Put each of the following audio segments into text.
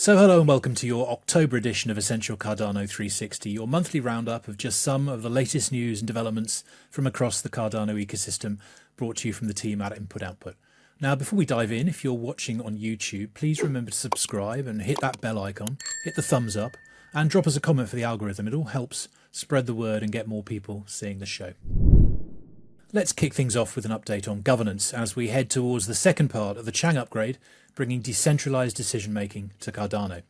So hello and welcome to your October edition of Essential Cardano360, your monthly roundup of just some of the latest news and developments from across the Cardano ecosystem, brought to you from the team at Input Output. Now, before we dive in, if you're watching on YouTube, please remember to subscribe and hit that bell icon, hit the thumbs up, and drop us a comment for the algorithm. It all helps spread the word and get more people seeing the show. Let's kick things off with an update on governance as we head towards the second part of the Chang upgrade, bringing decentralized decision-making to Cardano.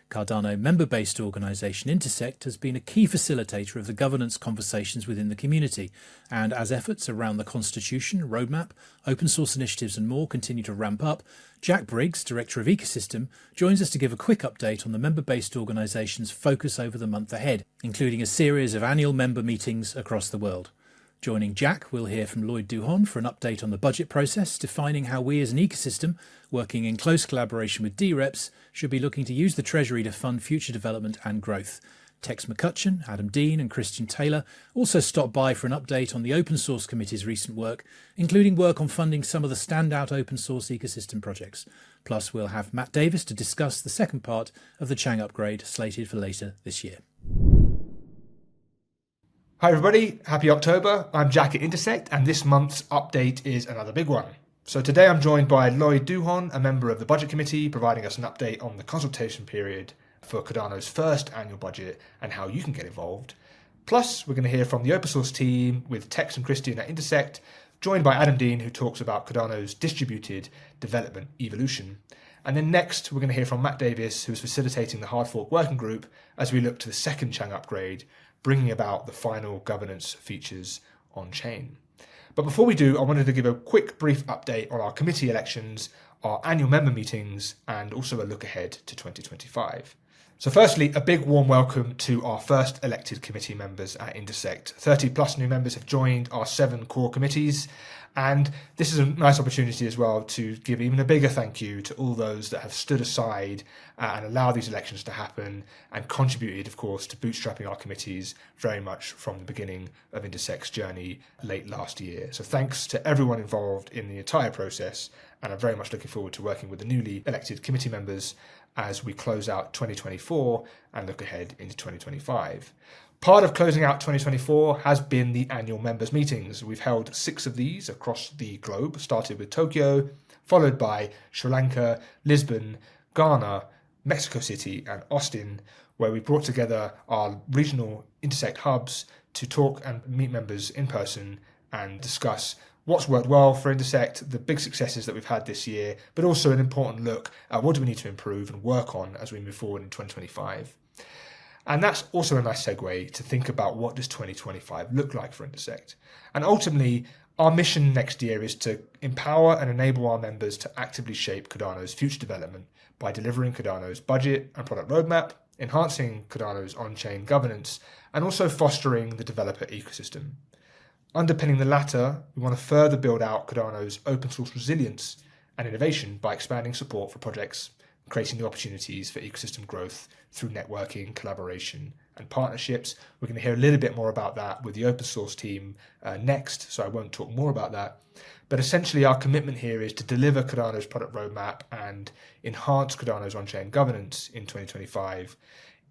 Cardano member-based organisation Intersect has been a key facilitator of the governance conversations within the community, and as efforts around the constitution, roadmap, open source initiatives and more continue to ramp up, Jack Briggs, Director of Ecosystem, joins us to give a quick update on the member-based organisation's focus over the month ahead, including a series of annual member meetings across the world. Joining Jack, we'll hear from Lloyd Duhon for an update on the budget process, defining how we as an ecosystem, working in close collaboration with DREPs, should be looking to use the Treasury to fund future development and growth. Tex McCutcheon, Adam Dean and Christian Taylor also stopped by for an update on the Open Source Committee's recent work, including work on funding some of the standout open source ecosystem projects. Plus, we'll have Matt Davis to discuss the second part of the Chang upgrade slated for later this year. Hi everybody, happy October. I'm Jack at Intersect and this month's update is another big one. So today I'm joined by Lloyd Duhon, a member of the Budget Committee, providing us an update on the consultation period for Cardano's first annual budget and how you can get involved. Plus, we're going to hear from the open source team with Tex and Christian at Intersect, joined by Adam Dean, who talks about Cardano's distributed development evolution. And then next, we're going to hear from Matt Davis, who is facilitating the Hard Fork Working Group as we look to the second Chang upgrade, bringing about the final governance features on chain. But before we do, I wanted to give a quick brief update on our committee elections, our annual member meetings, and also a look ahead to 2025. So firstly, a big warm welcome to our first elected committee members at Intersect. 30 plus new members have joined our 7 core committees, and this is a nice opportunity as well to give even a bigger thank you to all those that have stood aside and allowed these elections to happen and contributed, of course, to bootstrapping our committees very much from the beginning of Intersect's journey late last year. So thanks to everyone involved in the entire process, and I'm very much looking forward to working with the newly elected committee members as we close out 2024 and look ahead into 2025. Part of closing out 2024 has been the annual members meetings. We've held 6 of these across the globe, started with Tokyo, followed by Sri Lanka, Lisbon, Ghana, Mexico City and Austin, where we brought together our regional Intersect hubs to talk and meet members in person and discuss what's worked well for Intersect, the big successes that we've had this year, but also an important look at what do we need to improve and work on as we move forward in 2025. And that's also a nice segue to think about what does 2025 look like for Intersect. And ultimately, our mission next year is to empower and enable our members to actively shape Cardano's future development by delivering Cardano's budget and product roadmap, enhancing Cardano's on-chain governance, and also fostering the developer ecosystem. Underpinning the latter, we want to further build out Cardano's open source resilience and innovation by expanding support for projects, creating new opportunities for ecosystem growth through networking, collaboration, and partnerships. We're going to hear a little bit more about that with the open source team next, so I won't talk more about that. But essentially, our commitment here is to deliver Cardano's product roadmap and enhance Cardano's on-chain governance in 2025,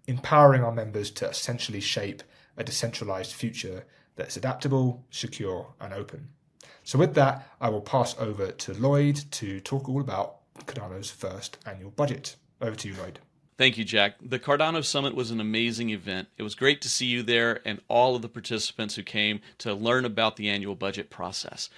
empowering our members to essentially shape a decentralized future that's adaptable, secure, and open. So with that, I will pass over to Lloyd to talk all about Cardano's first annual budget. Over to you, Lloyd. Thank you, Jack. The Cardano Summit was an amazing event. It was great to see you there and all of the participants who came to learn about the annual budget process.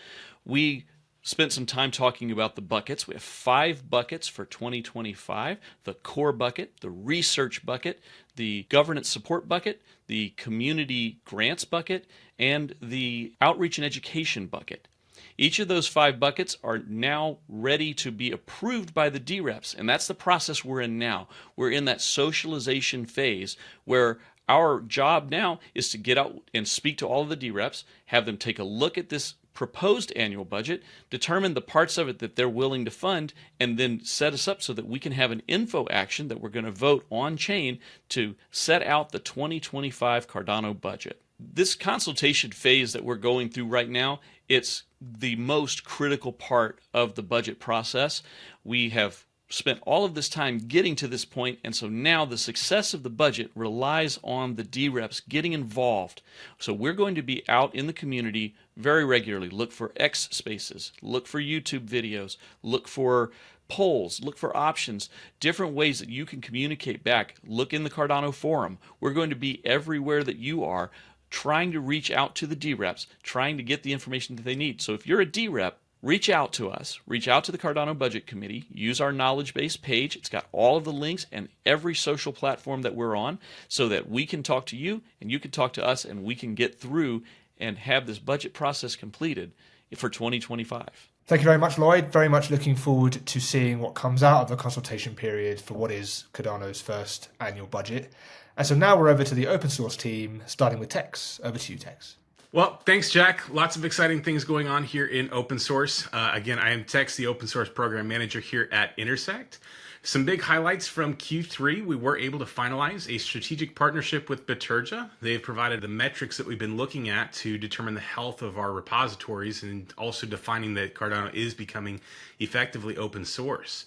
We spent some time talking about the buckets. We have 5 buckets for 2025, the core bucket, the research bucket, the governance support bucket, the community grants bucket, and the outreach and education bucket. Each of those 5 buckets are now ready to be approved by the DREPs, and that's the process we're in now. We're in that socialization phase where our job now is to get out and speak to all of the DREPs, have them take a look at this proposed annual budget, determine the parts of it that they're willing to fund, and then set us up so that we can have an info action that we're going to vote on chain to set out the 2025 Cardano budget. This consultation phase that we're going through right now, it's the most critical part of the budget process. We have spent all of this time getting to this point, and so now the success of the budget relies on the D-reps getting involved. So we're going to be out in the community very regularly. Look for X spaces, look for YouTube videos, look for polls, look for options, different ways that you can communicate back. Look in the Cardano forum. We're going to be everywhere that you are, trying to reach out to the D-reps, trying to get the information that they need. So if you're a D-rep, reach out to us, reach out to the Cardano Budget Committee, use our knowledge base page. It's got all of the links and every social platform that we're on so that we can talk to you and you can talk to us and we can get through and have this budget process completed for 2025. Thank you very much, Lloyd. Very much looking forward to seeing what comes out of the consultation period for what is Cardano's first annual budget. And so now we're over to the open source team, starting with Tex. Over to you, Tex. Well, thanks, Jack. Lots of exciting things going on here in open source. Again, I am Tex, the open source program manager here at Intersect. Some big highlights from Q3. We were able to finalize a strategic partnership with Bitergia. They've provided the metrics that we've been looking at to determine the health of our repositories and also defining that Cardano is becoming effectively open source.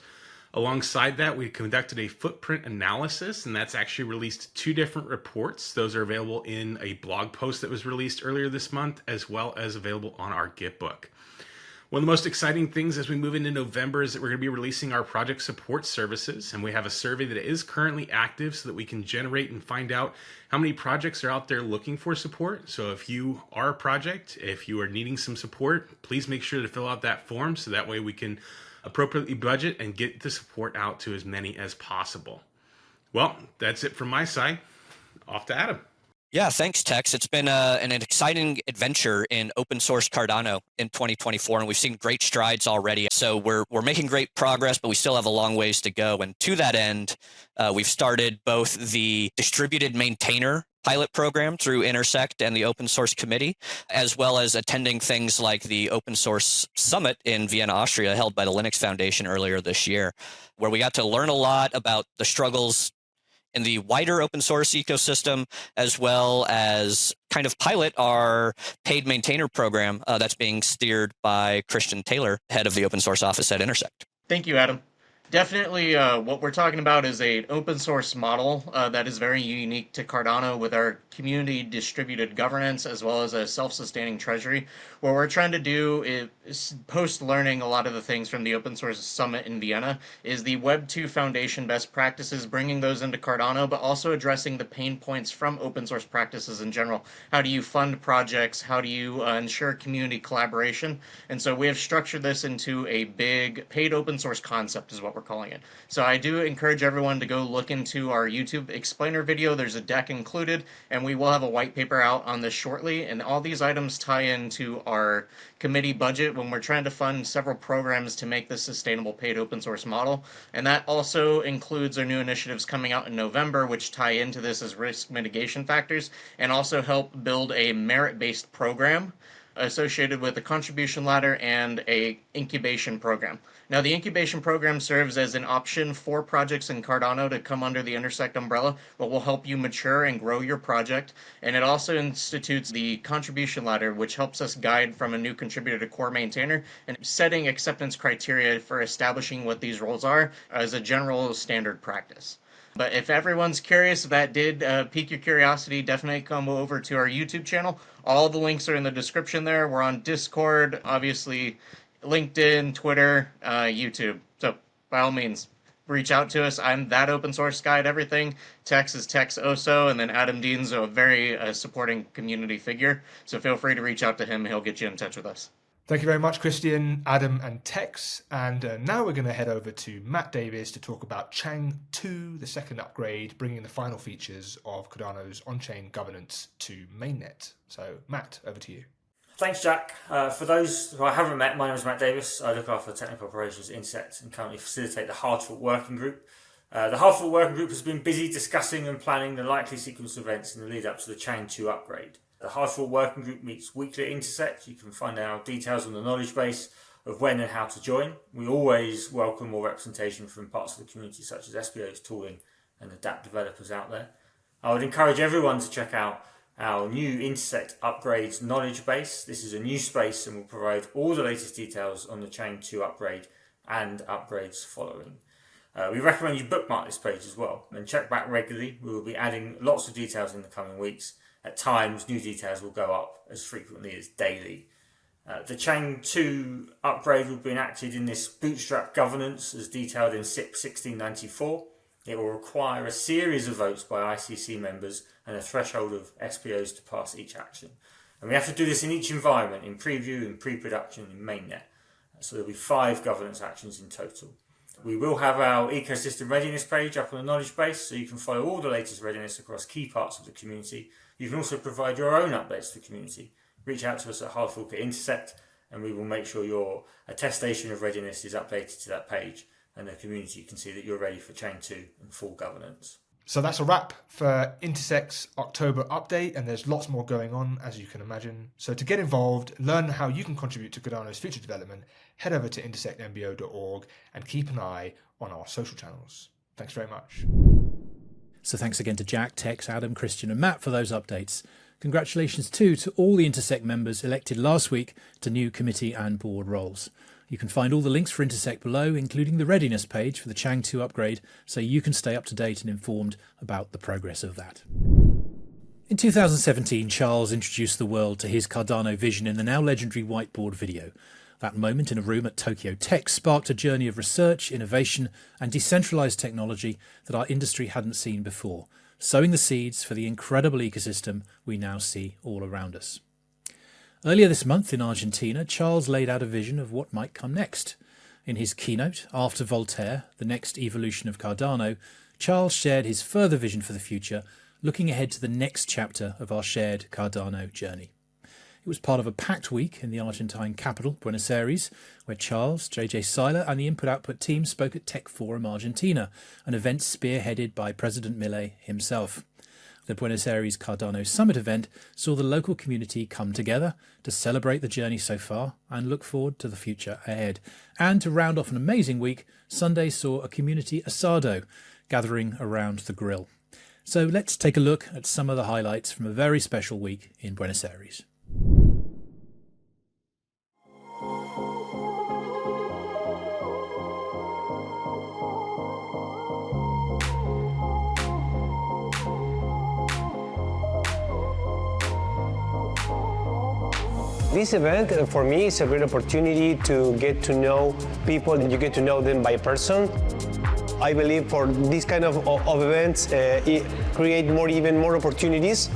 Alongside that, we conducted a footprint analysis, and that's actually released 2 different reports. Those are available in a blog post that was released earlier this month, as well as available on our Git book. One of the most exciting things as we move into November is that we're going to be releasing our project support services, and we have a survey that is currently active so that we can generate and find out how many projects are out there looking for support. So if you are a project, if you are needing some support, please make sure to fill out that form so that way we can appropriately budget and get the support out to as many as possible. Well, that's it from my side. Off to Adam. Yeah, thanks, Tex. It's been an exciting adventure in open source Cardano in 2024, and we've seen great strides already. So we're making great progress, but we still have a long ways to go. And to that end, we've started both the distributed maintainer pilot program through Intersect and the Open Source Committee, as well as attending things like the Open Source Summit in Vienna, Austria, held by the Linux Foundation earlier this year, where we got to learn a lot about the struggles in the wider open source ecosystem, as well as kind of pilot our paid maintainer program that's being steered by Christian Taylor, head of the open source office at Intersect. Thank you, Adam. Definitely what we're talking about is an open source model that is very unique to Cardano with our community distributed governance as well as a self-sustaining treasury. What we're trying to do is post-learning a lot of the things from the Open Source Summit in Vienna is the Web 2 Foundation best practices, bringing those into Cardano, but also addressing the pain points from open source practices in general. How do you fund projects? How do you ensure community collaboration? And so we have structured this into a big paid open source concept is what we're calling it. So I do encourage everyone to go look into our YouTube explainer video. There's a deck included, and we will have a white paper out on this shortly. And all these items tie into our committee budget when we're trying to fund several programs to make this sustainable paid open source model. And that also includes our new initiatives coming out in November, which tie into this as risk mitigation factors and also help build a merit-based program associated with a contribution ladder and a incubation program. Now, the incubation program serves as an option for projects in Cardano to come under the Intersect umbrella, but will help you mature and grow your project. And it also institutes the contribution ladder, which helps us guide from a new contributor to core maintainer and setting acceptance criteria for establishing what these roles are as a general standard practice. But if everyone's curious, if that did pique your curiosity, definitely come over to our YouTube channel. All the links are in the description there. We're on Discord, obviously LinkedIn, Twitter, YouTube. So by all means, reach out to us. I'm that open source guy at everything. Tex is Tex Oso, and then Adam Dean's a very supporting community figure. So feel free to reach out to him. He'll get you in touch with us. Thank you very much, Christian, Adam, and Tex. And now we're going to head over to Matt Davis to talk about Chang 2, the second upgrade, bringing the final features of Cardano's on-chain governance to mainnet. So, Matt, over to you. Thanks, Jack. For those who I haven't met, my name is Matt Davis. I look after technical operations at Intersect and currently facilitate the Hard-Fork Working Group. The Hard-Fork Working Group has been busy discussing and planning the likely sequence of events in the lead-up to the Chang 2 upgrade. The Hard-Fork Working Group meets weekly at Intersect. You can find out details on the knowledge base of when and how to join. We always welcome more representation from parts of the community such as SBO's tooling and the Dapp developers out there. I would encourage everyone to check out our new Intersect Upgrades knowledge base. This is a new space and will provide all the latest details on the Chang 2 upgrade and upgrades following. We recommend you bookmark this page as well and check back regularly. We will be adding lots of details in the coming weeks. At times, new details will go up as frequently as daily. The Chain 2 upgrade will be enacted in this bootstrap governance as detailed in SIP 1694. It will require a series of votes by ICC members and a threshold of SPOs to pass each action. And we have to do this in each environment, in preview, in pre-production, in mainnet. So there'll be 5 governance actions in total. We will have our ecosystem readiness page up on the knowledge base, so you can follow all the latest readiness across key parts of the community. You can also provide your own updates to the community. Reach out to us at Hard Fork at Intersect, and we will make sure your attestation of readiness is updated to that page, and the community can see that you're ready for Chain 2 and full governance. So that's a wrap for Intersect's October update, and there's lots more going on, as you can imagine. So to get involved, learn how you can contribute to Cardano's future development, head over to intersectmbo.org and keep an eye on our social channels. Thanks very much. So thanks again to Jack, Tex, Adam, Christian and Matt for those updates. Congratulations too to all the Intersect members elected last week to new committee and board roles. You can find all the links for Intersect below, including the readiness page for the Chang 2 upgrade, so you can stay up to date and informed about the progress of that. In 2017, Charles introduced the world to his Cardano vision in the now legendary whiteboard video. That moment in a room at Tokyo Tech sparked a journey of research, innovation and decentralized technology that our industry hadn't seen before, sowing the seeds for the incredible ecosystem we now see all around us. Earlier this month in Argentina, Charles laid out a vision of what might come next. In his keynote, After Voltaire, the next evolution of Cardano, Charles shared his further vision for the future, looking ahead to the next chapter of our shared Cardano journey. It was part of a packed week in the Argentine capital, Buenos Aires, where Charles, JJ Seiler and the Input-Output team spoke at Tech Forum Argentina, an event spearheaded by President Milei himself. The Buenos Aires Cardano Summit event saw the local community come together to celebrate the journey so far and look forward to the future ahead. And to round off an amazing week, Sunday saw a community asado gathering around the grill. So let's take a look at some of the highlights from a very special week in Buenos Aires. This event, for me, is a great opportunity to get to know people, and you get to know them by person. I believe for this kind of events, it create even more opportunities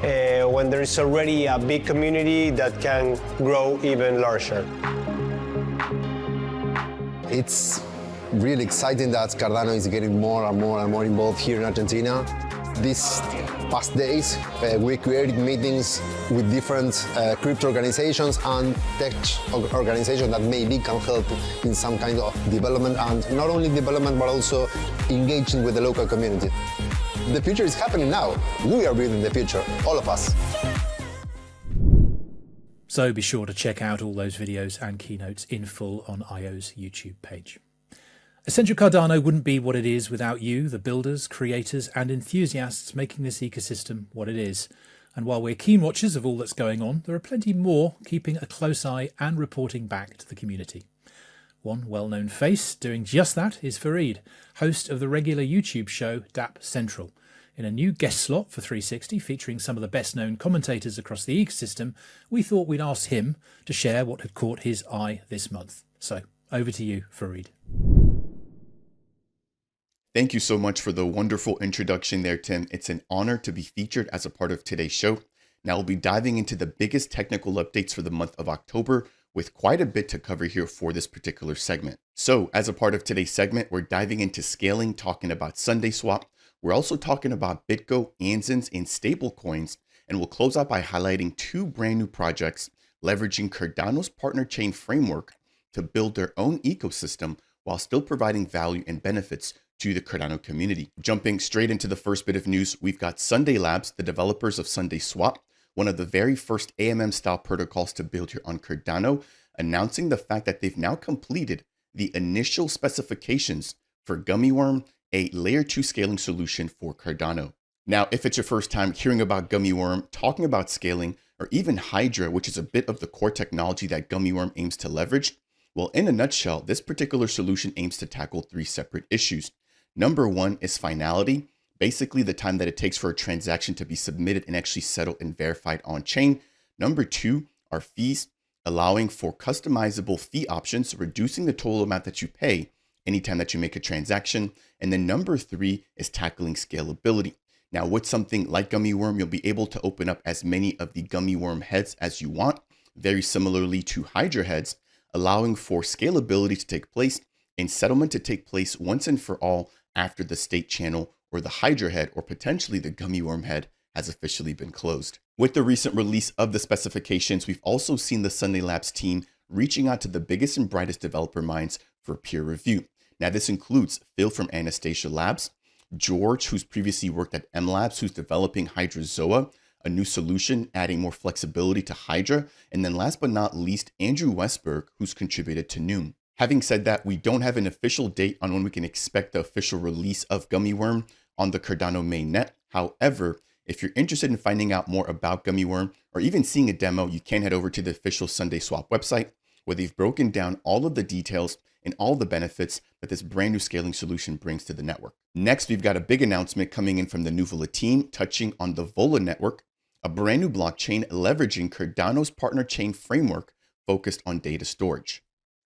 when there is already a big community that can grow even larger. It's really exciting that Cardano is getting more and more involved here in Argentina. These past days, we created meetings with different crypto organizations and tech organizations that maybe can help in some kind of development, and not only development, but also engaging with the local community. The future is happening now. We are building the future, all of us. So be sure to check out all those videos and keynotes in full on IO's YouTube page. Essential Cardano wouldn't be what it is without you, the builders, creators and enthusiasts making this ecosystem what it is. And while we're keen watchers of all that's going on, there are plenty more keeping a close eye and reporting back to the community. One well-known face doing just that is Farid, host of the regular YouTube show Dapp Central. In a new guest slot for 360 featuring some of the best-known commentators across the ecosystem, we thought we'd ask him to share what had caught his eye this month. So, over to you, Farid. Thank you so much for the wonderful introduction there, Tim. It's an honor to be featured as a part of today's show. Now we'll be diving into the biggest technical updates for the month of October, with quite a bit to cover here for this particular segment. So as a part of today's segment, we're diving into scaling, talking about Sunday Swap. We're also talking about BitGo, Anzins, and stablecoins, and we'll close out by highlighting 2 brand new projects leveraging Cardano's partner chain framework to build their own ecosystem while still providing value and benefits to the Cardano community. Jumping straight into the first bit of news, we've got Sunday Labs, the developers of Sunday Swap, one of the very first AMM style protocols to build here on Cardano, announcing the fact that they've now completed the initial specifications for Gummy Worm, a layer 2 scaling solution for Cardano. Now, if it's your first time hearing about Gummy Worm, talking about scaling, or even Hydra, which is a bit of the core technology that Gummy Worm aims to leverage, Well, in a nutshell, this particular solution aims to tackle 3 separate issues. Number 1 is finality, basically the time that it takes for a transaction to be submitted and actually settled and verified on chain. Number 2 are fees, allowing for customizable fee options, reducing the total amount that you pay anytime that you make a transaction. And then number 3 is tackling scalability. Now, with something like Gummy Worm, you'll be able to open up as many of the Gummy Worm heads as you want, very similarly to Hydra heads, allowing for scalability to take place and settlement to take place once and for all after the state channel or the Hydra head or potentially the Gummy Worm head has officially been closed. With the recent release of the specifications, we've also seen the Sunday Labs team reaching out to the biggest and brightest developer minds for peer review. Now, this includes Phil from Anastasia Labs, George, who's previously worked at M Labs, who's developing Hydra Zoa, a new solution adding more flexibility to Hydra, and then last but not least, Andrew Westberg, who's contributed to Noon. Having said that, we don't have an official date on when we can expect the official release of Gummy Worm on the Cardano mainnet. However, if you're interested in finding out more about Gummy Worm or even seeing a demo, you can head over to the official Sunday Swap website, where they've broken down all of the details and all the benefits that this brand new scaling solution brings to the network. Next, we've got a big announcement coming in from the Nuvola team touching on the Vola network, a brand new blockchain leveraging Cardano's partner chain framework focused on data storage.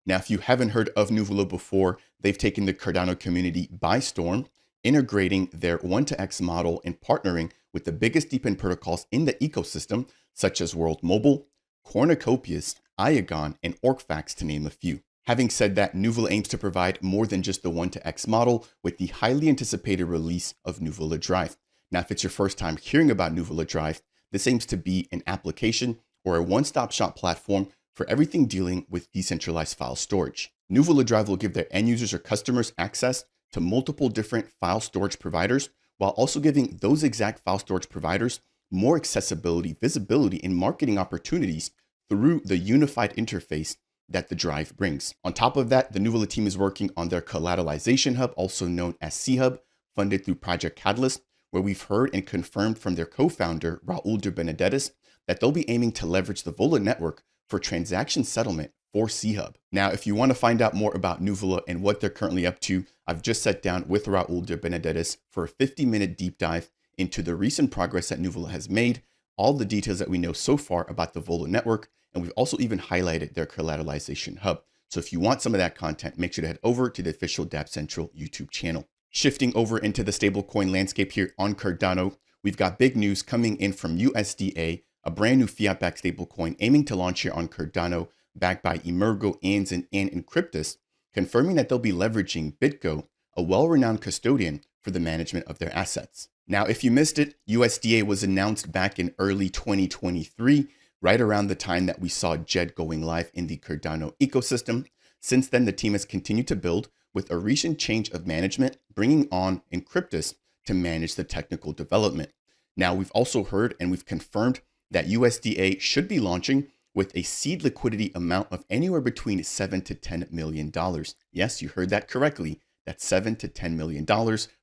Now, if you haven't heard of Nuvola before, they've taken the Cardano community by storm, integrating their 1-to-X model and partnering with the biggest deep-end protocols in the ecosystem, such as World Mobile, Cornucopias, Iagon, and Orcfax, to name a few. Having said that, Nuvola aims to provide more than just the 1-to-X model with the highly anticipated release of Nuvola Drive. Now, if it's your first time hearing about Nuvola Drive, this aims to be an application or a one-stop shop platform for everything dealing with decentralized file storage. Nuvola Drive will give their end users or customers access to multiple different file storage providers, while also giving those exact file storage providers more accessibility, visibility, and marketing opportunities through the unified interface that the Drive brings. On top of that, the Nuvola team is working on their collateralization hub, also known as C-Hub, funded through Project Catalyst, where we've heard and confirmed from their co-founder, Raul de Benedettis, that they'll be aiming to leverage the Vola network for transaction settlement for C-Hub. Now, if you want to find out more about Nuvola and what they're currently up to, I've just sat down with Raul de Benedettis for a 50-minute deep dive into the recent progress that Nuvola has made, all the details that we know so far about the Vola network, and we've also even highlighted their collateralization hub. So if you want some of that content, make sure to head over to the official Dapp Central YouTube channel. Shifting over into the stablecoin landscape here on Cardano, we've got big news coming in from USDA, a brand new fiat-backed stablecoin aiming to launch here on Cardano, backed by Emergo, Anzin, and Encryptus, confirming that they'll be leveraging BitGo, a well-renowned custodian for the management of their assets. Now, if you missed it, USDA was announced back in early 2023, right around the time that we saw JED going live in the Cardano ecosystem. Since then, the team has continued to build with a recent change of management, bringing on Encryptus to manage the technical development. Now, we've also heard and we've confirmed that USDA should be launching with a seed liquidity amount of anywhere between $7 to $10 million. Yes, you heard that correctly. That's $7 to $10 million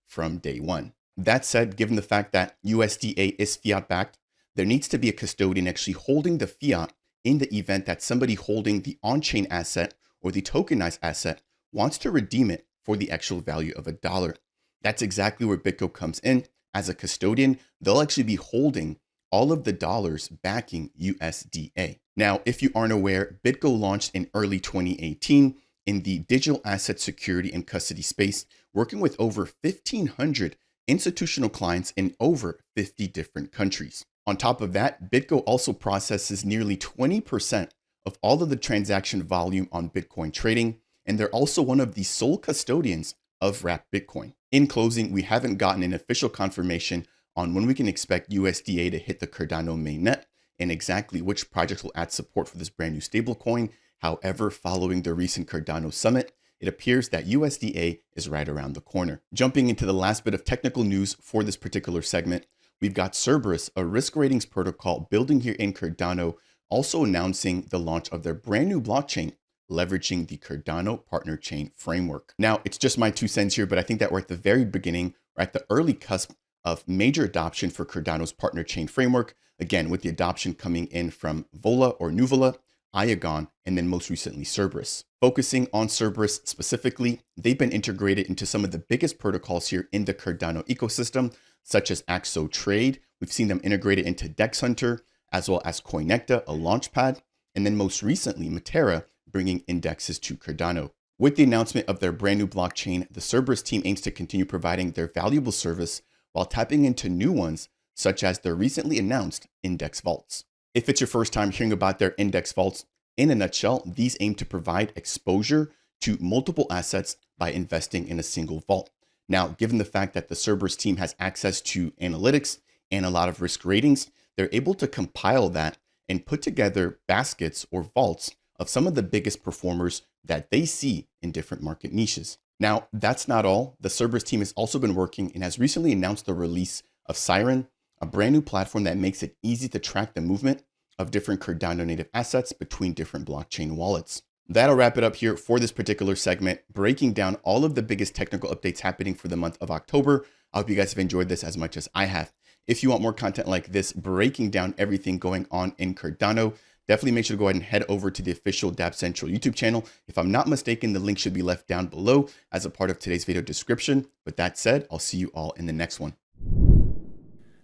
from day one. That said, given the fact that USDA is fiat-backed, there needs to be a custodian actually holding the fiat in the event that somebody holding the on-chain asset or the tokenized asset wants to redeem it for the actual value of $1. That's exactly where BitGo comes in. As a custodian, they'll actually be holding all of the dollars backing USDA. Now, if you aren't aware, BitGo launched in early 2018 in the digital asset security and custody space, working with over 1,500 institutional clients in over 50 different countries. On top of that, BitGo also processes nearly 20% of all of the transaction volume on Bitcoin trading, and they're also one of the sole custodians of Wrapped Bitcoin. In closing, we haven't gotten an official confirmation on when we can expect USDA to hit the Cardano mainnet and exactly which projects will add support for this brand new stablecoin. However, following the recent Cardano Summit, it appears that USDA is right around the corner. Jumping into the last bit of technical news for this particular segment, we've got Cerberus, a risk ratings protocol building here in Cardano, also announcing the launch of their brand new blockchain, leveraging the Cardano partner chain framework. Now, it's just my 2 cents here, but I think that we're at the very beginning, or at the early cusp of major adoption for Cardano's partner chain framework. Again, with the adoption coming in from Vola or Nuvola, Ikigai, and then most recently Cerberus. Focusing on Cerberus specifically, they've been integrated into some of the biggest protocols here in the Cardano ecosystem, such as Axo Trade. We've seen them integrated into Dex Hunter, as well as Coinecta, a launchpad, and then most recently Matera, bringing indexes to Cardano. With the announcement of their brand new blockchain, the Cerberus team aims to continue providing their valuable service while tapping into new ones, such as their recently announced index vaults. If it's your first time hearing about their index vaults, in a nutshell, these aim to provide exposure to multiple assets by investing in a single vault. Now, given the fact that the Cerberus team has access to analytics and a lot of risk ratings, they're able to compile that and put together baskets or vaults of some of the biggest performers that they see in different market niches. Now, that's not all. The Cerberus team has also been working and has recently announced the release of Siren, a brand new platform that makes it easy to track the movement of different Cardano native assets between different blockchain wallets. That'll wrap it up here for this particular segment, breaking down all of the biggest technical updates happening for the month of October. I hope you guys have enjoyed this as much as I have. If you want more content like this, breaking down everything going on in Cardano, definitely make sure to go ahead and head over to the official Dapp Central YouTube channel. If I'm not mistaken, the link should be left down below as a part of today's video description. With that said, I'll see you all in the next one.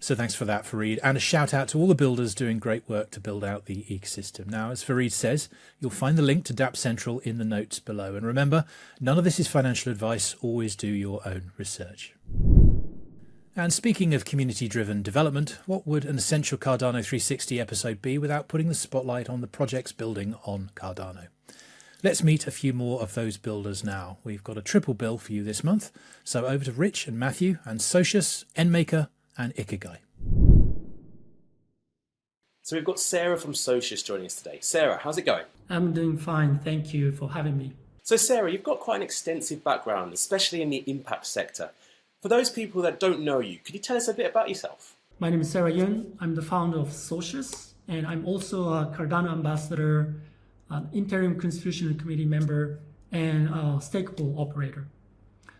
So thanks for that, Farid, and a shout out to all the builders doing great work to build out the ecosystem. Now, as Farid says, you'll find the link to Dapp Central in the notes below. And remember, none of this is financial advice. Always do your own research. And speaking of community-driven development, what would an Essential Cardano 360 episode be without putting the spotlight on the projects building on Cardano? Let's meet a few more of those builders now. We've got a triple bill for you this month. So over to Rich and Matthew and Socious, NMKR, and Ikigai. So we've got Sarah from Socious joining us today. Sarah, how's it going? I'm doing fine, thank you for having me. So Sarah, you've got quite an extensive background, especially in the impact sector. For those people that don't know you, could you tell us a bit about yourself? My name is Sarah Yun. I'm the founder of Socious, and I'm also a Cardano ambassador, an interim constitutional committee member, and a stakeable operator.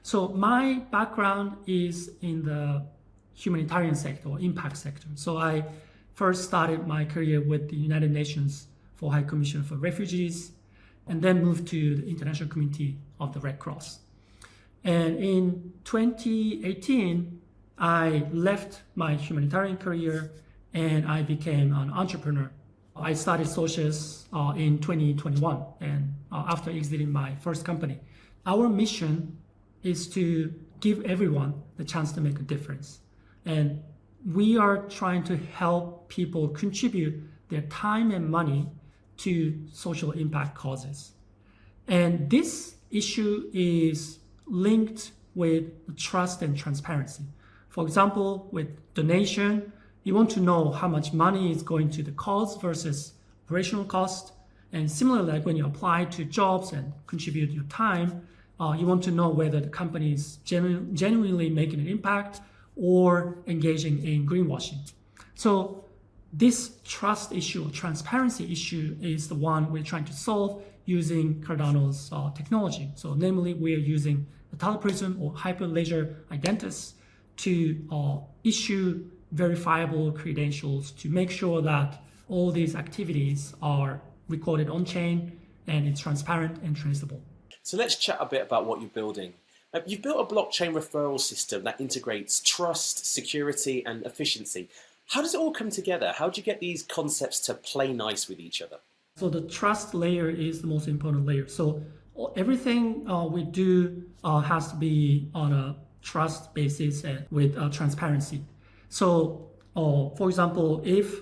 So my background is in the humanitarian sector or impact sector. So I first started my career with the United Nations for High Commission for Refugees, and then moved to the International Community of the Red Cross. And in 2018, I left my humanitarian career and I became an entrepreneur. I started Socious in 2021, and after exiting my first company. Our mission is to give everyone the chance to make a difference. And we are trying to help people contribute their time and money to social impact causes. And this issue is linked with trust and transparency. For example, with donation, you want to know how much money is going to the cause versus operational cost. And similarly, like when you apply to jobs and contribute your time, you want to know whether the company is genuinely making an impact or engaging in greenwashing. So this trust issue or transparency issue is the one we're trying to solve using Cardano's technology. So namely, we're using the Teleprism or Hyperledger Identitas to issue verifiable credentials to make sure that all these activities are recorded on-chain and it's transparent and traceable. So let's chat a bit about what you're building. You've built a blockchain referral system that integrates trust, security, and efficiency. How does it all come together? How do you get these concepts to play nice with each other? So the trust layer is the most important layer. So everything we do has to be on a trust basis and with transparency. So, for example, if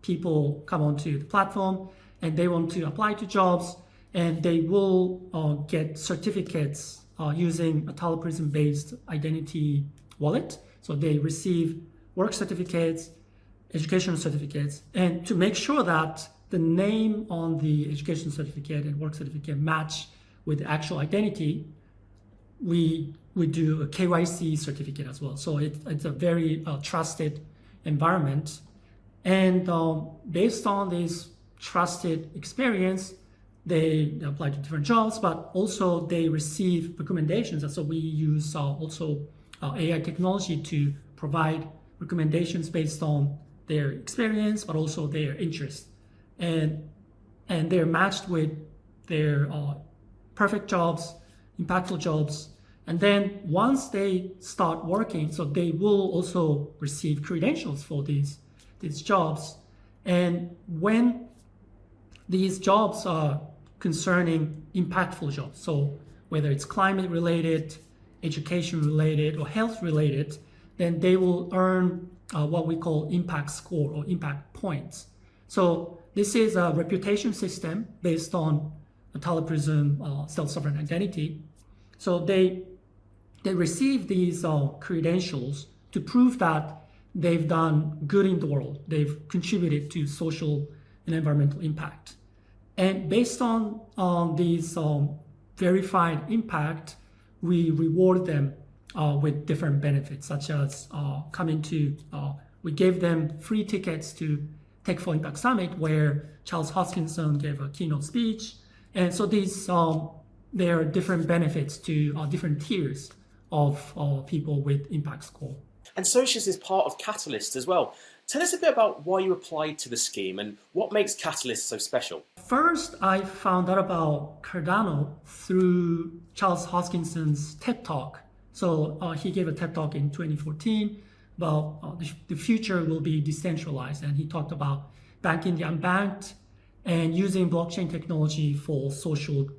people come onto the platform and they want to apply to jobs, and they will get certificates using a Teleprism-based identity wallet. So they receive work certificates, education certificates, and to make sure that the name on the education certificate and work certificate match with the actual identity, we do a KYC certificate as well. So it's a very trusted environment. And based on this trusted experience, they apply to different jobs, but also they receive recommendations. And so we use also AI technology to provide recommendations based on their experience, but also their interest. And and they're matched with their perfect jobs, impactful jobs. And then once they start working, so they will also receive credentials for these jobs. And when these jobs are concerning impactful jobs, so whether it's climate related, education related, or health related, then they will earn what we call impact score or impact points. So this is a reputation system based on a Taylor-Prism self-sovereign identity. So they receive these credentials to prove that they've done good in the world. They've contributed to social and environmental impact. And based on these verified impact, we reward them with different benefits, such as we gave them free tickets to Tech for Impact Summit, where Charles Hoskinson gave a keynote speech. And so there are different benefits to different tiers of people with impact score. And Socious is part of Catalyst as well. Tell us a bit about why you applied to the scheme and what makes Catalyst so special. First, I found out about Cardano through Charles Hoskinson's TED Talk. So he gave a TED Talk in 2014 about the future will be decentralized. And he talked about banking the unbanked and using blockchain technology for social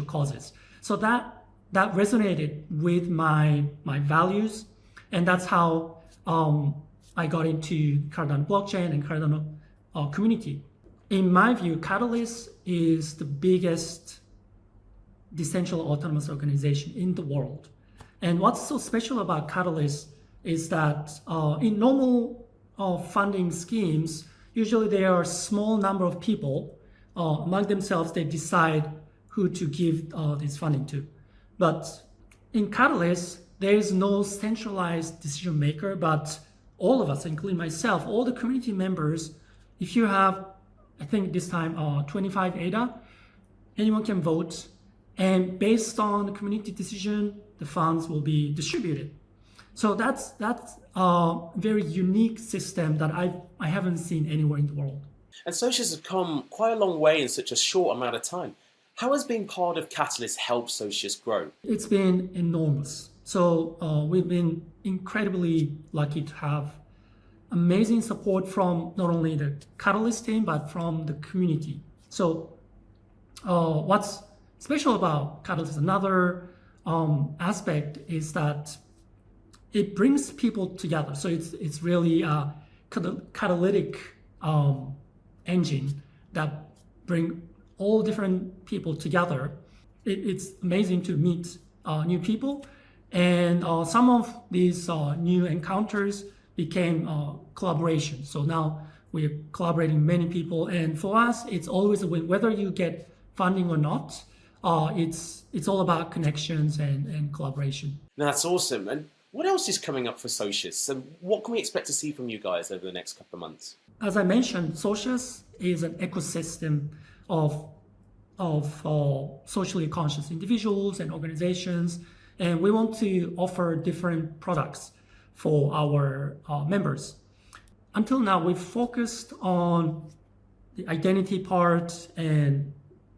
causes. So that resonated with my values. And that's how I got into Cardano blockchain and Cardano community. In my view, Catalyst is the biggest decentralized autonomous organization in the world. And what's so special about Catalyst is that in normal funding schemes, usually there are a small number of people among themselves, they decide who to give this funding to. But in Catalyst, there is no centralized decision maker, but all of us, including myself, all the community members, if you have, I think this time 25 ADA, anyone can vote. And based on the community decision, the funds will be distributed. So that's a very unique system that I haven't seen anywhere in the world. And Socious has come quite a long way in such a short amount of time. How has being part of Catalyst helped Socious grow? It's been enormous. So we've been incredibly lucky to have amazing support from not only the Catalyst team, but from the community. So what's special about Catalyst, another aspect is that it brings people together. So it's really a catalytic engine that bring all different people together. It's amazing to meet new people. And some of these new encounters became collaboration. So now we're collaborating many people. And for us, it's always a win. Whether you get funding or not, it's all about connections and collaboration. Now, that's awesome. And what else is coming up for Socious? And what can we expect to see from you guys over the next couple of months? As I mentioned, Socious is an ecosystem of socially conscious individuals and organizations. And we want to offer different products for our members. Until now, we've focused on the identity part and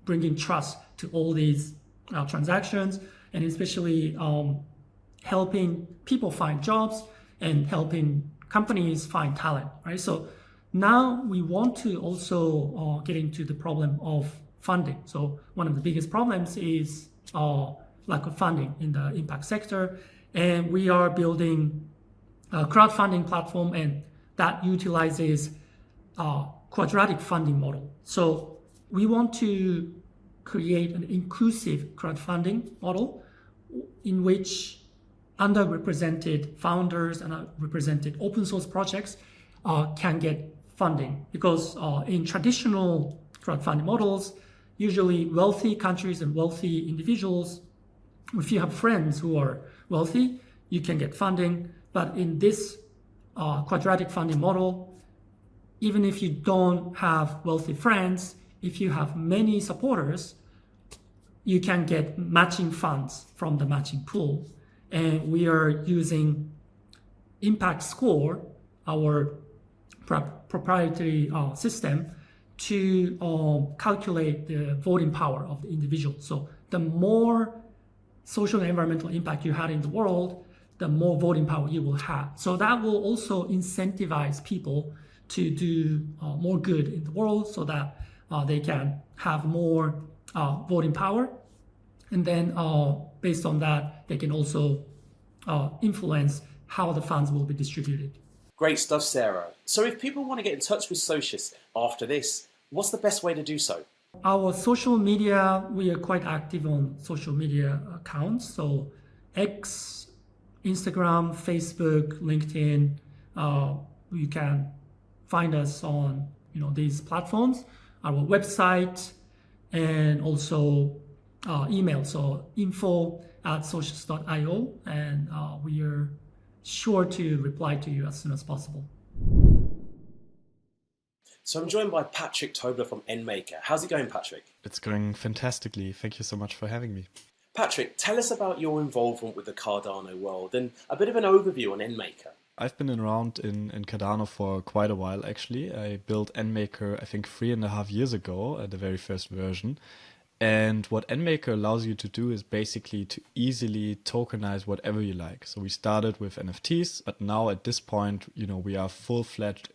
bringing trust to all these transactions, and especially helping people find jobs and helping companies find talent, right? So now we want to also get into the problem of funding. So one of the biggest problems is lack of funding in the impact sector. And we are building a crowdfunding platform, and that utilizes quadratic funding model. So we want to create an inclusive crowdfunding model in which underrepresented founders and underrepresented open source projects can get funding. Because in traditional crowdfunding models, usually wealthy countries and wealthy individuals, if you have friends who are wealthy, you can get funding. But in this quadratic funding model, even if you don't have wealthy friends, if you have many supporters, you can get matching funds from the matching pool. And we are using Impact Score, our proprietary system, to calculate the voting power of the individual. So the more social and environmental impact you had in the world, the more voting power you will have. So that will also incentivize people to do more good in the world so that they can have more voting power. And then based on that, they can also influence how the funds will be distributed. Great stuff, Sarah. So if people want to get in touch with Socious after this, what's the best way to do so? Our social media, we are quite active on social media accounts. So X, Instagram, Facebook, LinkedIn, you can find us on these platforms, our website, and also email. So info@socious.io, and we are sure to reply to you as soon as possible. So I'm joined by Patrick Tobler from NMKR. How's it going, Patrick? It's going fantastically. Thank you so much for having me. Patrick, tell us about your involvement with the Cardano world and a bit of an overview on NMKR. I've been around in Cardano for quite a while, actually. I built NMKR, I think, 3.5 years ago, the very first version. And what NMKR allows you to do is basically to easily tokenize whatever you like. So we started with NFTs, but now at this point, we are full-fledged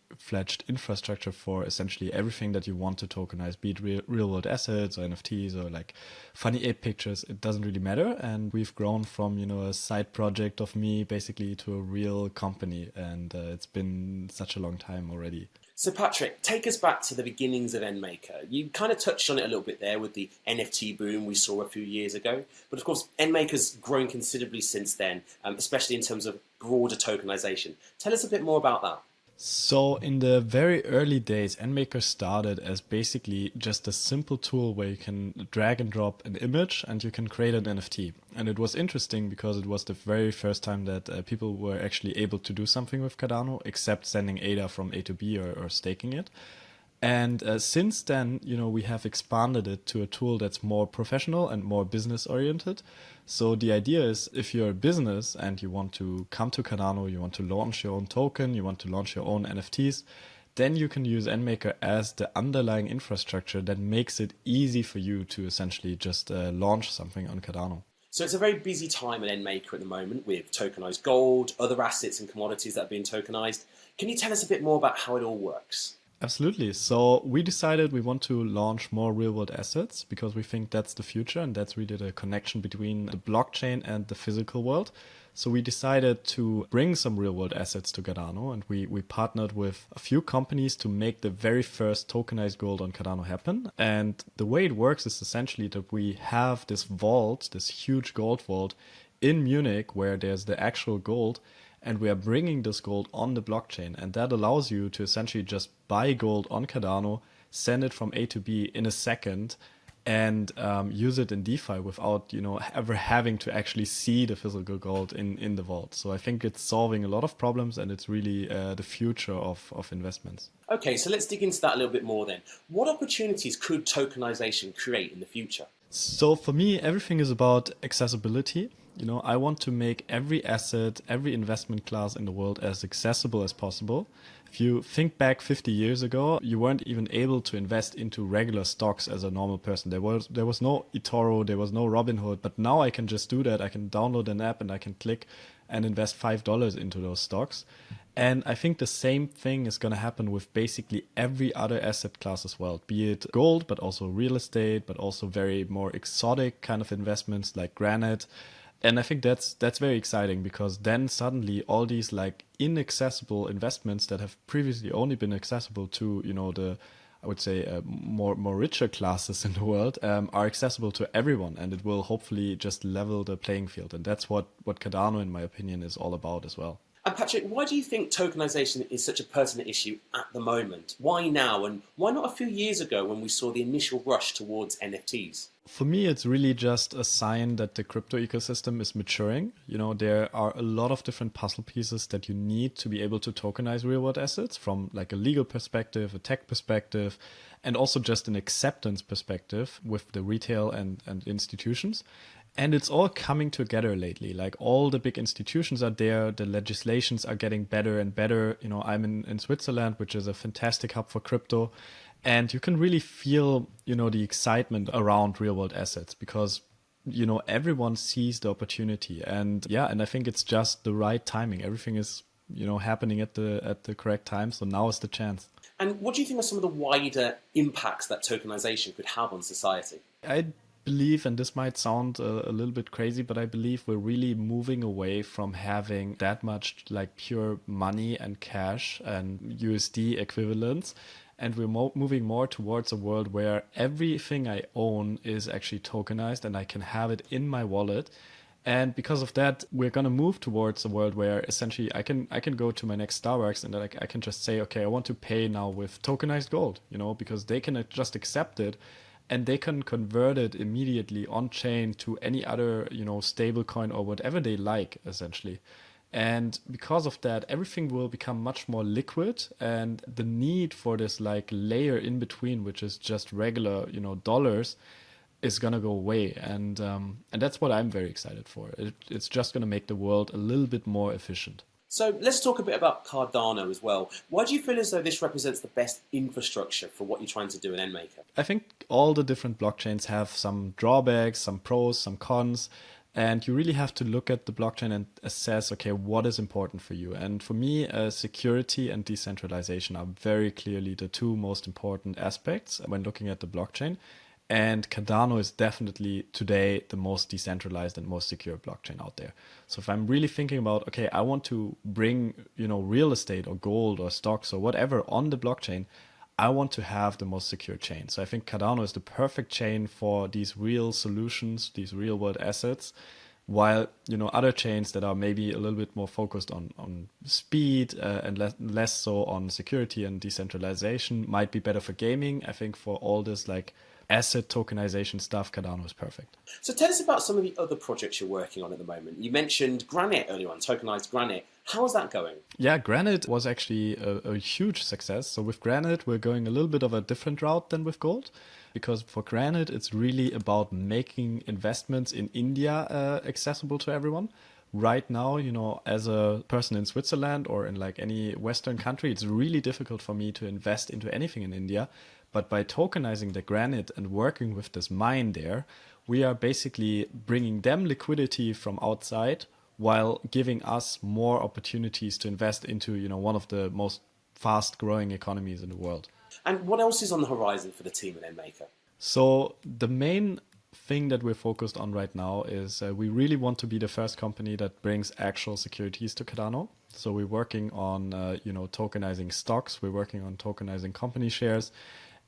infrastructure for essentially everything that you want to tokenize, be it real-world assets or NFTs or like funny ape pictures. It doesn't really matter. And we've grown from, a side project of me basically to a real company. And it's been such a long time already. So Patrick, take us back to the beginnings of NMKR. You kind of touched on it a little bit there with the NFT boom we saw a few years ago. But of course, NMKR's grown considerably since then, especially in terms of broader tokenization. Tell us a bit more about that. So in the very early days, NMKR started as basically just a simple tool where you can drag and drop an image and you can create an NFT. And it was interesting because it was the very first time that people were actually able to do something with Cardano, except sending ADA from A to B or staking it. And since then, we have expanded it to a tool that's more professional and more business oriented. So the idea is if you're a business and you want to come to Cardano, you want to launch your own token, you want to launch your own NFTs, then you can use NMKR as the underlying infrastructure that makes it easy for you to essentially just launch something on Cardano. So it's a very busy time at NMKR at the moment with tokenized gold, other assets and commodities that are being tokenized. Can you tell us a bit more about how it all works? Absolutely. So we decided we want to launch more real-world assets because we think that's the future and that's really the connection between the blockchain and the physical world. So we decided to bring some real-world assets to Cardano, and we partnered with a few companies to make the very first tokenized gold on Cardano happen. And the way it works is essentially that we have this vault, this huge gold vault in Munich where there's the actual gold, and we are bringing this gold on the blockchain, and that allows you to essentially just buy gold on Cardano, send it from A to B in a second, and use it in DeFi without ever having to actually see the physical gold in the vault. So I think it's solving a lot of problems, and it's really the future of investments. Okay, so let's dig into that a little bit more then. What opportunities could tokenization create in the future? So for me, everything is about accessibility. I want to make every asset, every investment class in the world as accessible as possible. If you think back 50 years ago, you weren't even able to invest into regular stocks as a normal person. There was no eToro, there was no Robinhood, but now I can just do that. I can download an app and I can click and invest $5 into those stocks. And I think the same thing is going to happen with basically every other asset class as well, be it gold, but also real estate, but also very more exotic kind of investments like granite. And I think that's very exciting because then suddenly all these like inaccessible investments that have previously only been accessible to, I would say more richer classes in the world are accessible to everyone, and it will hopefully just level the playing field. And that's what Cardano, in my opinion, is all about as well. And Patrick, why do you think tokenization is such a pertinent issue at the moment? Why now? And why not a few years ago when we saw the initial rush towards NFTs? For me, it's really just a sign that the crypto ecosystem is maturing. There are a lot of different puzzle pieces that you need to be able to tokenize real-world assets from like a legal perspective, a tech perspective, and also just an acceptance perspective with the retail and institutions. And it's all coming together lately. Like all the big institutions are there. The legislations are getting better and better. I'm in Switzerland, which is a fantastic hub for crypto. And you can really feel, the excitement around real world assets because, everyone sees the opportunity. And I think it's just the right timing. Everything is, happening at the correct time. So now is the chance. And what do you think are some of the wider impacts that tokenization could have on society? I believe, and this might sound a little bit crazy, but I believe we're really moving away from having that much like pure money and cash and USD equivalents. And we're moving more towards a world where everything I own is actually tokenized and I can have it in my wallet. And because of that, we're going to move towards a world where essentially I can go to my next Starbucks and I can just say, okay, I want to pay now with tokenized gold, because they can just accept it and they can convert it immediately on chain to any other, stable coin or whatever they like, essentially. And because of that, everything will become much more liquid, and the need for this like layer in between, which is just regular, dollars, is gonna go away. And that's what I'm very excited for. It's just gonna make the world a little bit more efficient. So let's talk a bit about Cardano as well. Why do you feel as though this represents the best infrastructure for what you're trying to do in NMKR? I think all the different blockchains have some drawbacks, some pros, some cons. And you really have to look at the blockchain and assess, okay, what is important for you? And for me, security and decentralization are very clearly the two most important aspects when looking at the blockchain. And Cardano is definitely today the most decentralized and most secure blockchain out there. So if I'm really thinking about, okay, I want to bring, real estate or gold or stocks or whatever on the blockchain, I want to have the most secure chain. So I think Cardano is the perfect chain for these real solutions, these real world assets, while, other chains that are maybe a little bit more focused on speed and less so on security and decentralization might be better for gaming. I think for all this like asset tokenization stuff, Cardano is perfect. So tell us about some of the other projects you're working on at the moment. You mentioned Granite earlier on, tokenized Granite. How is that going? Yeah, Granite was actually a huge success. So with Granite, we're going a little bit of a different route than with gold, because for Granite, it's really about making investments in India accessible to everyone. Right now, as a person in Switzerland or in like any Western country, it's really difficult for me to invest into anything in India. But by tokenizing the Granite and working with this mine there, we are basically bringing them liquidity from outside while giving us more opportunities to invest into, one of the most fast growing economies in the world. And what else is on the horizon for the team at NMKR? So the main thing that we're focused on right now is we really want to be the first company that brings actual securities to Cardano. So we're working on, tokenizing stocks. We're working on tokenizing company shares.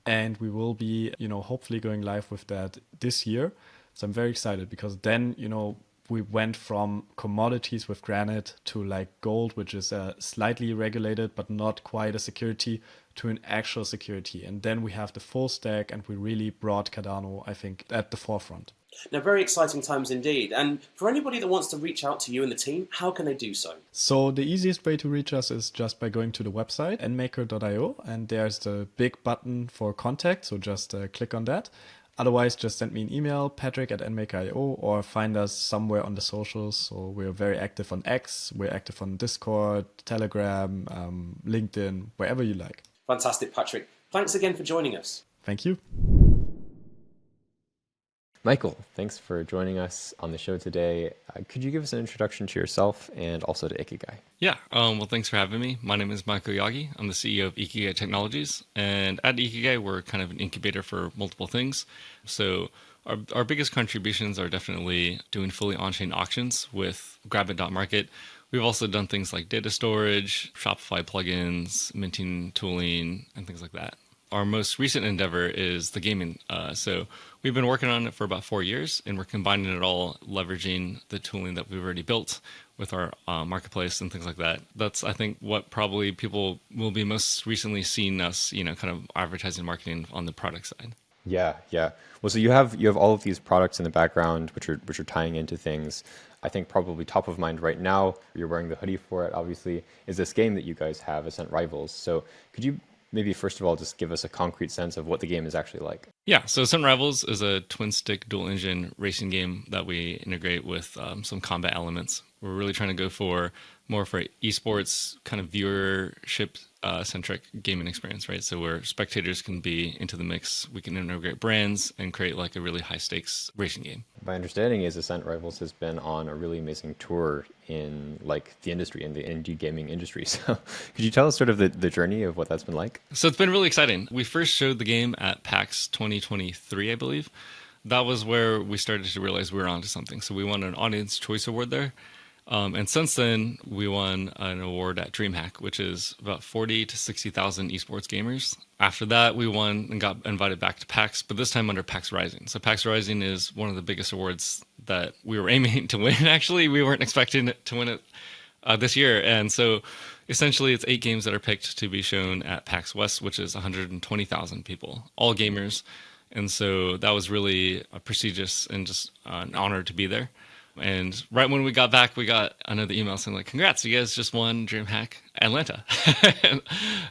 And we will be, hopefully going live with that this year. So I'm very excited because then, we went from commodities with Granite to like gold, which is slightly regulated, but not quite a security, to an actual security. And then we have the full stack and we really brought Cardano, I think, at the forefront. Now, very exciting times indeed. And for anybody that wants to reach out to you and the team, how can they do so? So the easiest way to reach us is just by going to the website, nmaker.io, and there's the big button for contact. So just click on that. Otherwise, just send me an email, patrick@nmaker.io, or find us somewhere on the socials. So we're very active on X, we're active on Discord, Telegram, LinkedIn, wherever you like. Fantastic, Patrick. Thanks again for joining us. Thank you. Michael, thanks for joining us on the show today. Could you give us an introduction to yourself and also to Ikigai? Yeah, well, thanks for having me. My name is Michael Yagi. I'm the CEO of Ikigai Technologies. And at Ikigai, we're kind of an incubator for multiple things. So our biggest contributions are definitely doing fully on-chain auctions with Grabit.market. We've also done things like data storage, Shopify plugins, minting tooling, and things like that. Our most recent endeavor is the gaming. So we've been working on it for about 4 years, and we're combining it all, leveraging the tooling that we've already built with our marketplace and things like that. That's, I think, what probably people will be most recently seeing us, kind of advertising and marketing on the product side. Yeah. Well, so you have all of these products in the background, which are tying into things. I think probably top of mind right now, you're wearing the hoodie for it, obviously, is this game that you guys have, Ascent Rivals. So could you maybe first of all just give us a concrete sense of what the game is actually like? Yeah, so Ascent Rivals is a twin-stick dual-engine racing game that we integrate with some combat elements. We're really trying to go for more for esports kind of viewership centric gaming experience, right? So where spectators can be into the mix, we can integrate brands and create like a really high stakes racing game. My understanding is Ascent Rivals has been on a really amazing tour in like the industry, in the indie gaming industry. So could you tell us sort of the journey of what that's been like? So it's been really exciting. We first showed the game at PAX 2023, I believe. That was where we started to realize we were onto something. So we won an Audience Choice Award there. And since then, we won an award at DreamHack, which is about 40 to 60,000 esports gamers. After that, we won and got invited back to PAX, but this time under PAX Rising. So PAX Rising is one of the biggest awards that we were aiming to win, actually. We weren't expecting to win it this year. And so essentially, it's 8 games that are picked to be shown at PAX West, which is 120,000 people, all gamers. And so that was really prestigious and just an honor to be there. And right when we got back, we got another email saying like, congrats, you guys just won DreamHack Atlanta.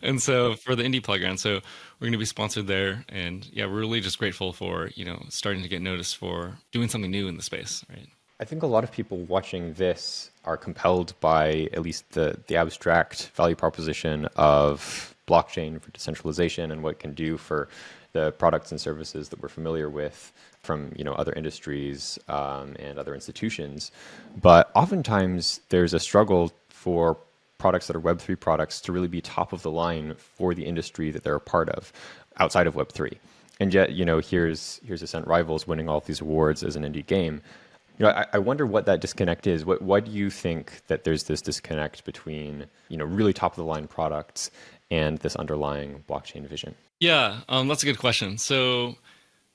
and so for the indie playground, so we're going to be sponsored there. And yeah, we're really just grateful for, starting to get noticed for doing something new in the space, right? I think a lot of people watching this are compelled by at least the abstract value proposition of blockchain for decentralization and what it can do for the products and services that we're familiar with from other industries and other institutions. But oftentimes there's a struggle for products that are Web3 products to really be top of the line for the industry that they're a part of outside of Web3. And yet, here's Ascent Rivals winning all of these awards as an indie game. I wonder what that disconnect is. Why do you think that there's this disconnect between, really top of the line products and this underlying blockchain vision? Yeah, that's a good question. So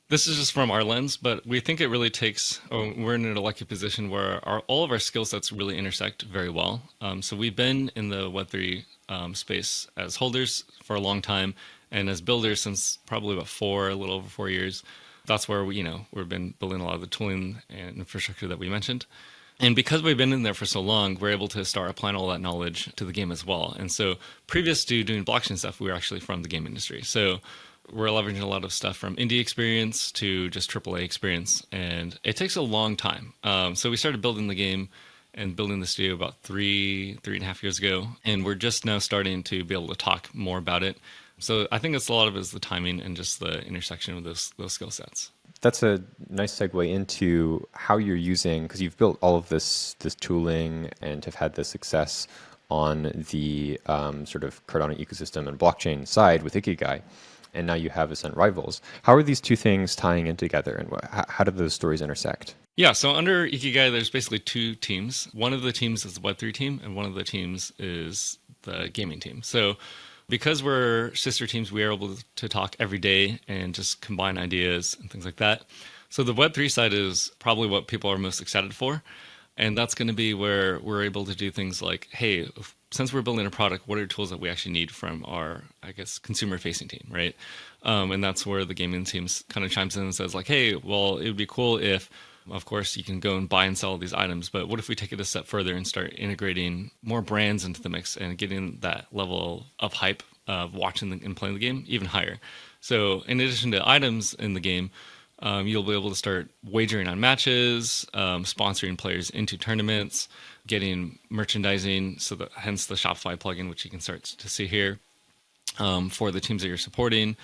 this is just from our lens, but we think it really takes, we're in a lucky position where all of our skill sets really intersect very well. So we've been in the Web3 space as holders for a long time, and as builders since probably about a little over 4 years. That's where we've been building a lot of the tooling and infrastructure that we mentioned. And because we've been in there for so long, we're able to start applying all that knowledge to the game as well. And so previous to doing blockchain stuff, we were actually from the game industry. So we're leveraging a lot of stuff from indie experience to just AAA experience. And it takes a long time. So we started building the game and building the studio about three and a half years ago. And we're just now starting to be able to talk more about it. So I think a lot of it is the timing and just the intersection of those skill sets. That's a nice segue into how you're using, because you've built all of this tooling and have had this success on the sort of Cardano ecosystem and blockchain side with Ikigai, and now you have Ascent Rivals. How are these two things tying in together, and how do those stories intersect? Yeah, so under Ikigai, there's basically 2 teams. One of the teams is the Web3 team, and one of the teams is the gaming team. So because we're sister teams, we are able to talk every day and just combine ideas and things like that. So the Web3 side is probably what people are most excited for. And that's going to be where we're able to do things like, hey, since we're building a product, what are tools that we actually need from our, consumer-facing team, right? And that's where the gaming team kind of chimes in and says like, hey, well, it would be cool if, of course, you can go and buy and sell these items, but what if we take it a step further and start integrating more brands into the mix and getting that level of hype of watching and playing the game even higher? So in addition to items in the game, you'll be able to start wagering on matches, sponsoring players into tournaments, getting merchandising, hence the Shopify plugin, which you can start to see here, for the teams that you're supporting,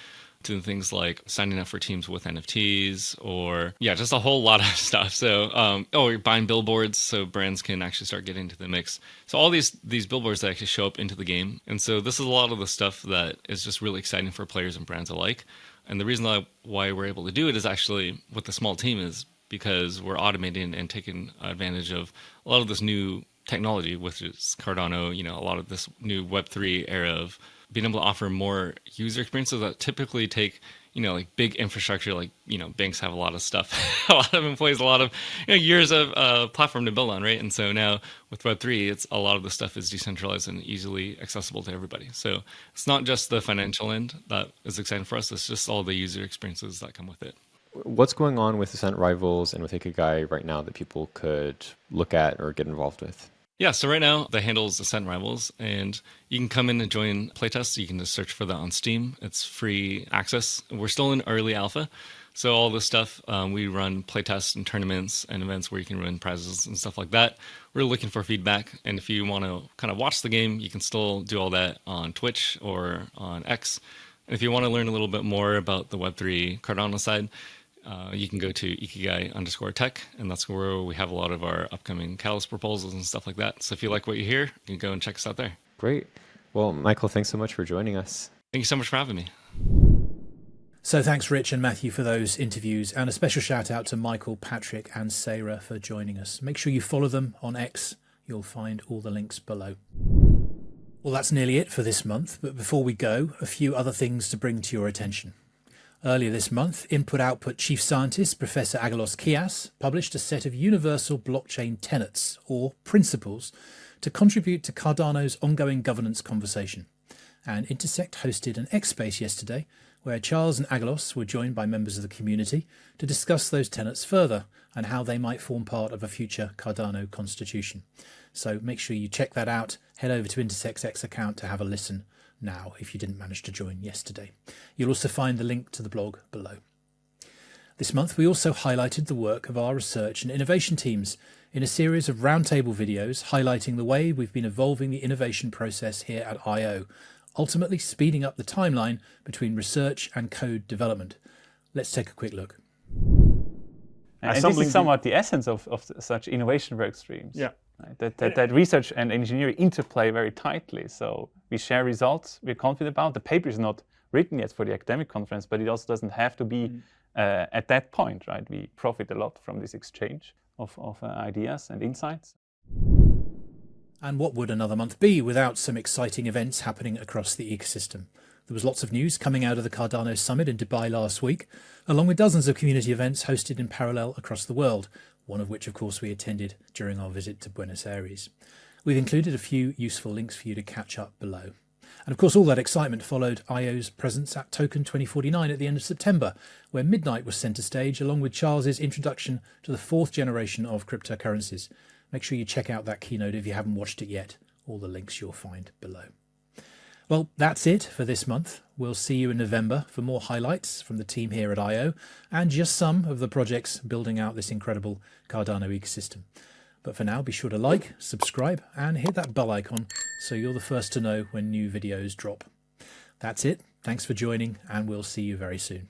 to things like signing up for teams with NFTs or, just a whole lot of stuff. So, you're buying billboards so brands can actually start getting into the mix. So all these billboards that actually show up into the game. And so this is a lot of the stuff that is just really exciting for players and brands alike. And the reason why we're able to do it is actually with the small team is because we're automating and taking advantage of a lot of this new technology, which is Cardano, a lot of this new Web3 era of being able to offer more user experiences that typically take, like big infrastructure, like, banks have a lot of stuff, a lot of employees, a lot of years of platform to build on, right? And so now with Web3, it's a lot of the stuff is decentralized and easily accessible to everybody. So it's not just the financial end that is exciting for us, it's just all the user experiences that come with it. What's going on with Ascent Rivals and with Ikigai right now that people could look at or get involved with? Yeah, so right now the handle is Ascent Rivals, and you can come in and join playtests. You can just search for that on Steam. It's free access. We're still in early alpha, So all this stuff, we run playtests and tournaments and events where you can win prizes and stuff like that. We're looking for feedback. And if you want to kind of watch the game, you can still do all that on Twitch or on X. And if you want to learn a little bit more about the Web3 Cardano side, you can go to Ikigai_tech, and that's where we have a lot of our upcoming Catalyst proposals and stuff like that. So if you like what you hear, you can go and check us out there. Great. Well, Michael, thanks so much for joining us. Thank you so much for having me. So thanks, Rich and Matthew, for those interviews, and a special shout out to Michael, Patrick and Sarah for joining us. Make sure you follow them on X. You'll find all the links below. Well, that's nearly it for this month, but before we go, a few other things to bring to your attention. Earlier this month, Input-Output Chief Scientist Professor Agalos Kias published a set of universal blockchain tenets, or principles, to contribute to Cardano's ongoing governance conversation. And Intersect hosted an X-Space yesterday, where Charles and Agalos were joined by members of the community to discuss those tenets further and how they might form part of a future Cardano constitution. So make sure you check that out. Head over to Intersect's X account to have a listen now if you didn't manage to join yesterday. You'll also find the link to the blog below. This month we also highlighted the work of our research and innovation teams in a series of roundtable videos highlighting the way we've been evolving the innovation process here at I.O., ultimately speeding up the timeline between research and code development. Let's take a quick look. And this is somewhat the essence of such innovation work streams. Yeah. Right? That research and engineering interplay very tightly. So we share results we're confident about. The paper is not written yet for the academic conference, but it also doesn't have to be at that point, right? We profit a lot from this exchange of ideas and insights. And what would another month be without some exciting events happening across the ecosystem? There was lots of news coming out of the Cardano Summit in Dubai last week, along with dozens of community events hosted in parallel across the world, one of which, of course, we attended during our visit to Buenos Aires. We've included a few useful links for you to catch up below. And of course, all that excitement followed I.O.'s presence at Token 2049 at the end of September, where Midnight was centre stage, along with Charles's introduction to the fourth generation of cryptocurrencies. Make sure you check out that keynote if you haven't watched it yet. All the links you'll find below. Well, that's it for this month. We'll see you in November for more highlights from the team here at I.O. and just some of the projects building out this incredible Cardano ecosystem. But for now, be sure to like, subscribe and hit that bell icon so you're the first to know when new videos drop. That's it. Thanks for joining and we'll see you very soon.